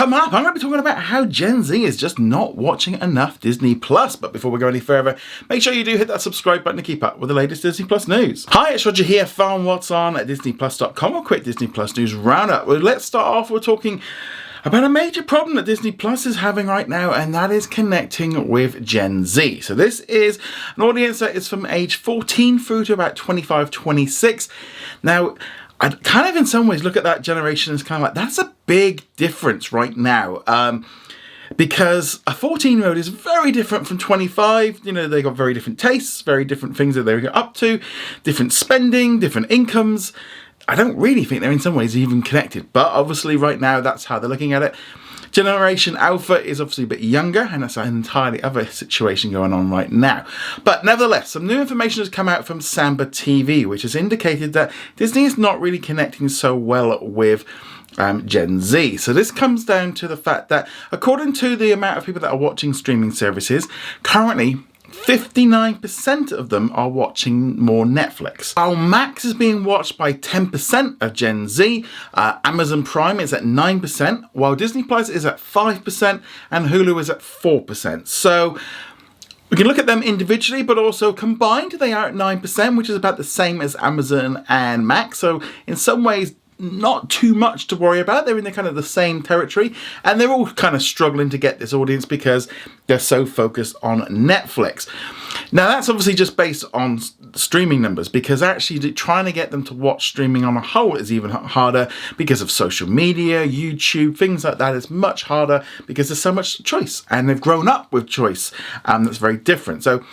Coming up, I'm going to be talking about how Gen Z is just not watching enough Disney Plus. But before we go any further, make sure you do hit that subscribe button to keep up with the latest Disney Plus news. Hi, it's Roger here from What's On at DisneyPlus.com. A quick Disney Plus news roundup. Well, let's start off with talking about a major problem that Disney Plus is having right now, and that is connecting with Gen Z. So this is an audience that is from age 14 through to about 25, 26. Now, I kind of in some ways look at that generation as kind of like, that's a big difference right now. Because a 14-year-old is very different from 25. You know, they got very different tastes, very different things that they're up to, different spending, different incomes. I don't really think they're in some ways even connected, but obviously right now that's how they're looking at it. Generation Alpha is obviously a bit younger, and that's an entirely other situation going on right now. But nevertheless, some new information has come out from Samba TV, which has indicated that Disney is not really connecting so well with Gen Z. So this comes down to the fact that according to the amount of people that are watching streaming services, currently 59% of them are watching more Netflix. While Max is being watched by 10% of Gen Z, Amazon Prime is at 9%, while Disney Plus is at 5%, and Hulu is at 4%. So we can look at them individually, but also combined, they are at 9%, which is about the same as Amazon and Max. So in some ways, not too much to worry about. They're in the kind of the same territory, and they're all kind of struggling to get this audience because they're so focused on Netflix. Now that's obviously just based on streaming numbers, because actually trying to get them to watch streaming on a whole is even harder because of social media, YouTube, things like that. It's much harder because there's so much choice, and they've grown up with choice that's very different. So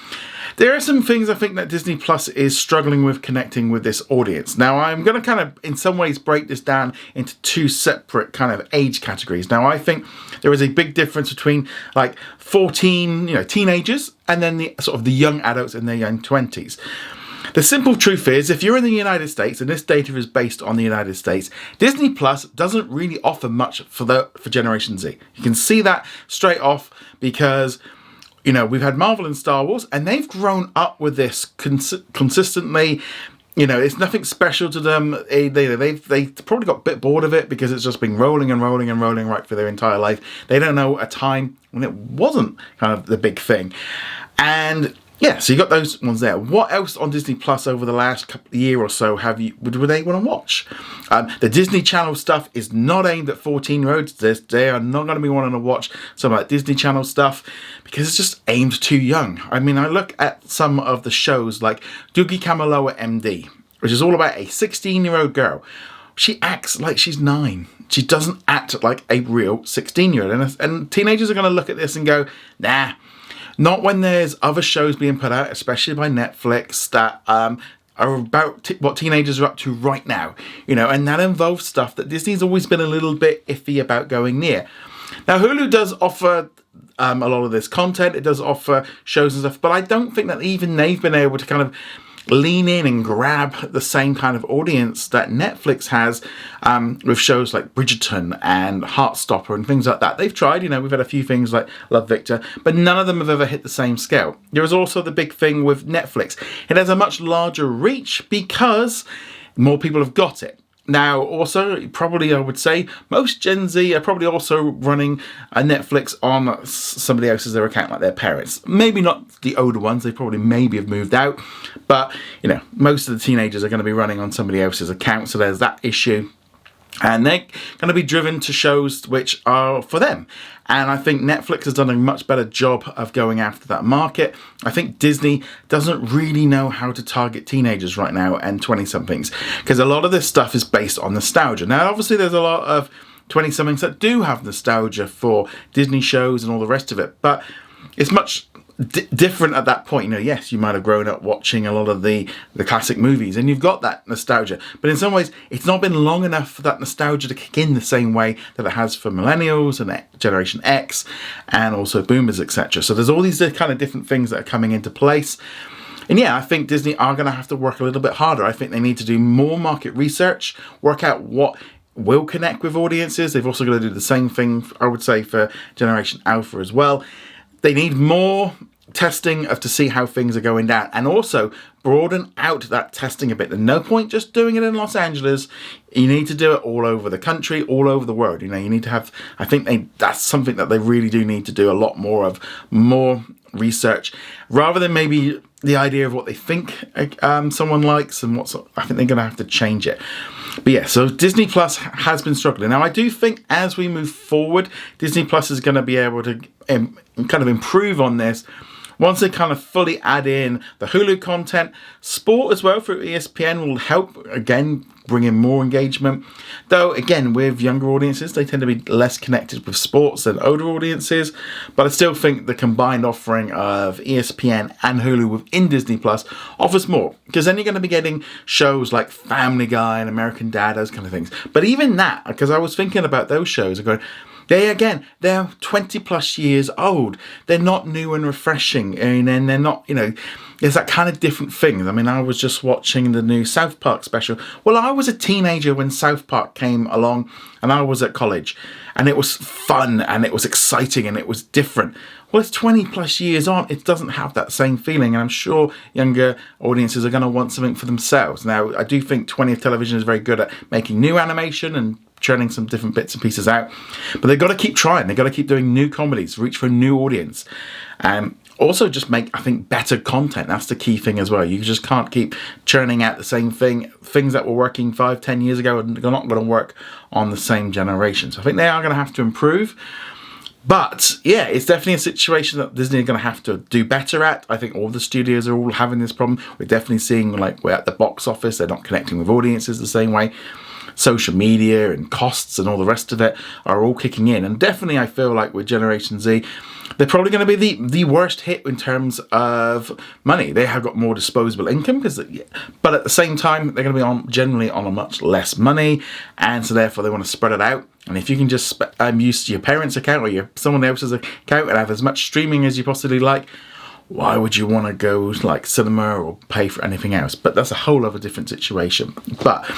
there are some things I think that Disney Plus is struggling with connecting with this audience. Now, I'm going to kind of, in some ways, break this down into two separate kind of age categories. Now, I think there is a big difference between like 14, teenagers, and then the sort of the young adults in their young 20s. The simple truth is, if you're in the United States, and this data is based on the United States, Disney Plus doesn't really offer much for Generation Z. You can see that straight off because we've had Marvel and Star Wars, and they've grown up with this consistently. It's nothing special to them. They've probably got a bit bored of it because it's just been rolling and rolling and rolling right for their entire life. They don't know a time when it wasn't kind of the big thing. And yeah, so you got those ones there. What else on Disney Plus over the last year or so would they want to watch? The Disney Channel stuff is not aimed at 14-year-olds. They are not going to be wanting to watch some of that Disney Channel stuff because it's just aimed too young. I mean, I look at some of the shows like Doogie Kamealoha MD, which is all about a 16-year-old girl. She acts like she's 9. She doesn't act like a real 16-year-old. And teenagers are going to look at this and go, nah. Not when there's other shows being put out, especially by Netflix, that are about what teenagers are up to right now. And that involves stuff that Disney's always been a little bit iffy about going near. Now, Hulu does offer a lot of this content. It does offer shows and stuff, but I don't think that even they've been able to kind of lean in and grab the same kind of audience that Netflix has with shows like Bridgerton and Heartstopper and things like that. They've tried, we've had a few things like Love Victor, but none of them have ever hit the same scale. There is also the big thing with Netflix. It has a much larger reach because more people have got it. Now, also, probably I would say most Gen Z are probably also running a Netflix on somebody else's account, like their parents. Maybe not the older ones, they probably maybe have moved out. But, most of the teenagers are going to be running on somebody else's account, so there's that issue. And they're going to be driven to shows which are for them. And I think Netflix has done a much better job of going after that market. I think Disney doesn't really know how to target teenagers right now and 20-somethings, because a lot of this stuff is based on nostalgia. Now, obviously, there's a lot of 20-somethings that do have nostalgia for Disney shows and all the rest of it, but it's much different at that point. Yes, you might have grown up watching a lot of the classic movies and you've got that nostalgia, but in some ways it's not been long enough for that nostalgia to kick in the same way that it has for millennials and Generation X and also boomers, etc. So there's all these kind of different things that are coming into place. And yeah, I think Disney are going to have to work a little bit harder. I think they need to do more market research, work out what will connect with audiences. They've also got to do the same thing, I would say, for Generation Alpha as well. They need more testing to see how things are going down, and also broaden out that testing a bit. There's no point just doing it in Los Angeles. You need to do it all over the country, all over the world. You need to have, I think that's something that they really do need to do a lot more of, more research, rather than maybe the idea of what they think someone likes and what's. I think they're going to have to change it. But yeah, so Disney Plus has been struggling. Now, I do think as we move forward, Disney Plus is going to be able to kind of improve on this once they kind of fully add in the Hulu content. Sport as well through ESPN will help, again, bring in more engagement. Though, again, with younger audiences, they tend to be less connected with sports than older audiences. But I still think the combined offering of ESPN and Hulu within Disney Plus offers more. Because then you're going to be getting shows like Family Guy and American Dad, those kind of things. But even that, because I was thinking about those shows, I'm going, they're 20 plus years old. They're not new and refreshing. And then they're not, there's that kind of different thing. I mean, I was just watching the new South Park special. Well, I was a teenager when South Park came along and I was at college. And it was fun and it was exciting and it was different. Well, it's 20 plus years on. It doesn't have that same feeling. And I'm sure younger audiences are going to want something for themselves. Now, I do think 20th television is very good at making new animation and churning some different bits and pieces out, but they've got to keep trying. They've got to keep doing new comedies, reach for a new audience, and also just make, I think, better content. That's the key thing as well. You just can't keep churning out the same things that were working 5-10 years ago, and they're not going to work on the same generation. So I think they are going to have to improve. But yeah, it's definitely a situation that Disney are going to have to do better at. I think all the studios are all having this problem. We're definitely seeing, like, we're at the box office, they're not connecting with audiences the same way. Social media and costs and all the rest of it are all kicking in. And definitely I feel like with Generation Z, they're probably going to be the worst hit in terms of money. They have got more disposable income, but at the same time, they're going to be generally on a much less money. And so therefore they want to spread it out. And if you can just use your parents' account or someone else's account and have as much streaming as you possibly like, why would you want to go like cinema or pay for anything else? But that's a whole other different situation. But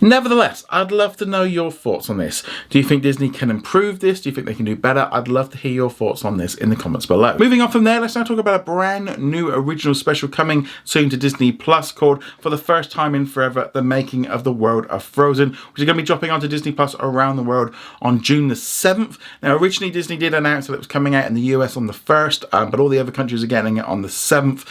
nevertheless, I'd love to know your thoughts on this. Do you think Disney can improve this? Do you think they can do better? I'd love to hear your thoughts on this in the comments below. Moving on from there, let's now talk about a brand new original special coming soon to Disney Plus called, for the first time in forever, The Making of the World of Frozen, which is going to be dropping onto Disney Plus around the world on June the 7th. Now, originally Disney did announce that it was coming out in the US on the 1st, but all the other countries are getting it on the 7th,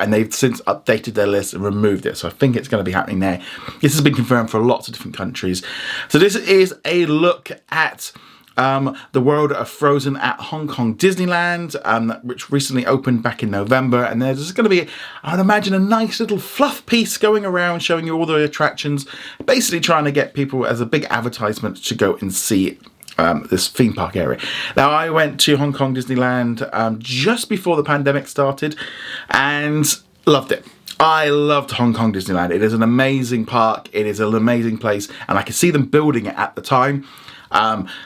and they've since updated their list and removed it, so I think it's going to be happening there. This has been confirmed for lots of different countries. So this is a look at the world of Frozen at Hong Kong Disneyland, which recently opened back in November, and there's going to be, I would imagine, a nice little fluff piece going around showing you all the attractions, basically trying to get people as a big advertisement to go and see it. This theme park area. Now, I went to Hong Kong Disneyland just before the pandemic started and loved it. I loved Hong Kong Disneyland. It is an amazing park. It is an amazing place, and I could see them building it at the time.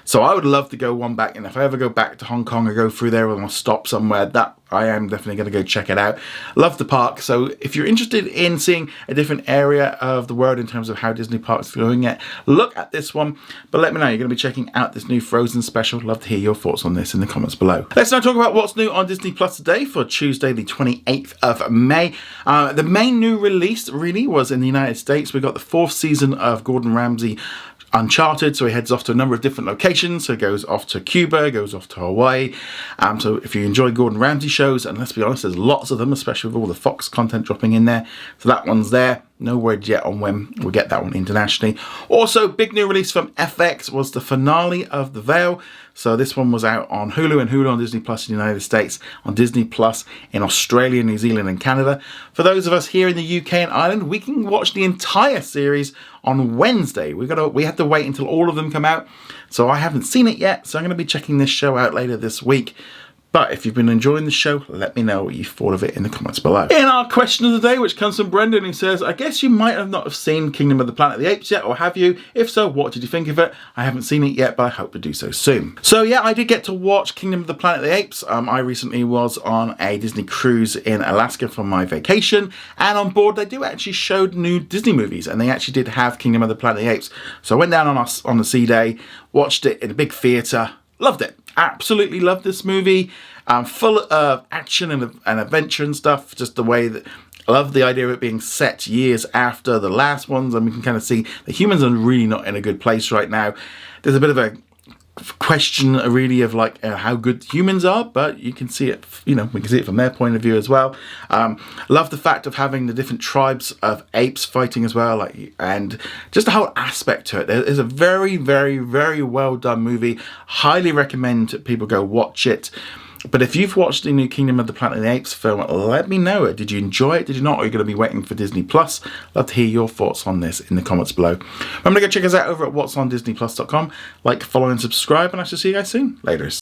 So I would love to go one back, and if I ever go back to Hong Kong or go through there and I'll stop somewhere, that I am definitely going to go check it out. Love the park. So if you're interested in seeing a different area of the world in terms of how Disney Parks are doing it, look at this one. But let me know, you're going to be checking out this new Frozen special. Love to hear your thoughts on this in the comments below. Let's now talk about what's new on Disney Plus today for Tuesday the 28th of May. The main new release really was in the United States. We got the 4th season of Gordon Ramsay Uncharted, so he heads off to a number of different locations. So he goes off to Cuba, goes off to Hawaii. So if you enjoy Gordon Ramsay shows, and let's be honest, there's lots of them, especially with all the Fox content dropping in there. So that one's there. No word yet on when we'll get that one internationally. Also, big new release from FX was the finale of The Veil. So this one was out on Hulu and Hulu on Disney Plus in the United States, on Disney Plus in Australia, New Zealand and Canada. For those of us here in the UK and Ireland, we can watch the entire series on Wednesday. We had to wait until all of them come out. So I haven't seen it yet, so I'm going to be checking this show out later this week. But if you've been enjoying the show, let me know what you thought of it in the comments below. In our question of the day, which comes from Brendan, who says, I guess you might have not have seen Kingdom of the Planet of the Apes yet, or have you? If so, what did you think of it? I haven't seen it yet, but I hope to do so soon. So yeah, I did get to watch Kingdom of the Planet of the Apes. I recently was on a Disney cruise in Alaska for my vacation, and on board they do actually show new Disney movies, and they actually did have Kingdom of the Planet of the Apes. So I went down on the sea day, watched it in a big theatre. Loved it. Absolutely loved this movie. Full of action and adventure and stuff. Just the way that I love the idea of it being set years after the last ones, and we can kind of see the humans are really not in a good place right now. There's a bit of a question really of like how good humans are, but you can see it, we can see it from their point of view as well. Love the fact of having the different tribes of apes fighting as well, and just the whole aspect to it. It's a very, very, very well done movie. Highly recommend people go watch it. But if you've watched the new Kingdom of the Planet of the Apes film, let me know it. Did you enjoy it? Did you not? Or are you going to be waiting for Disney Plus? Love to hear your thoughts on this in the comments below. Remember to go check us out over at whatsondisneyplus.com. Like, follow, and subscribe, and I shall see you guys soon. Laters.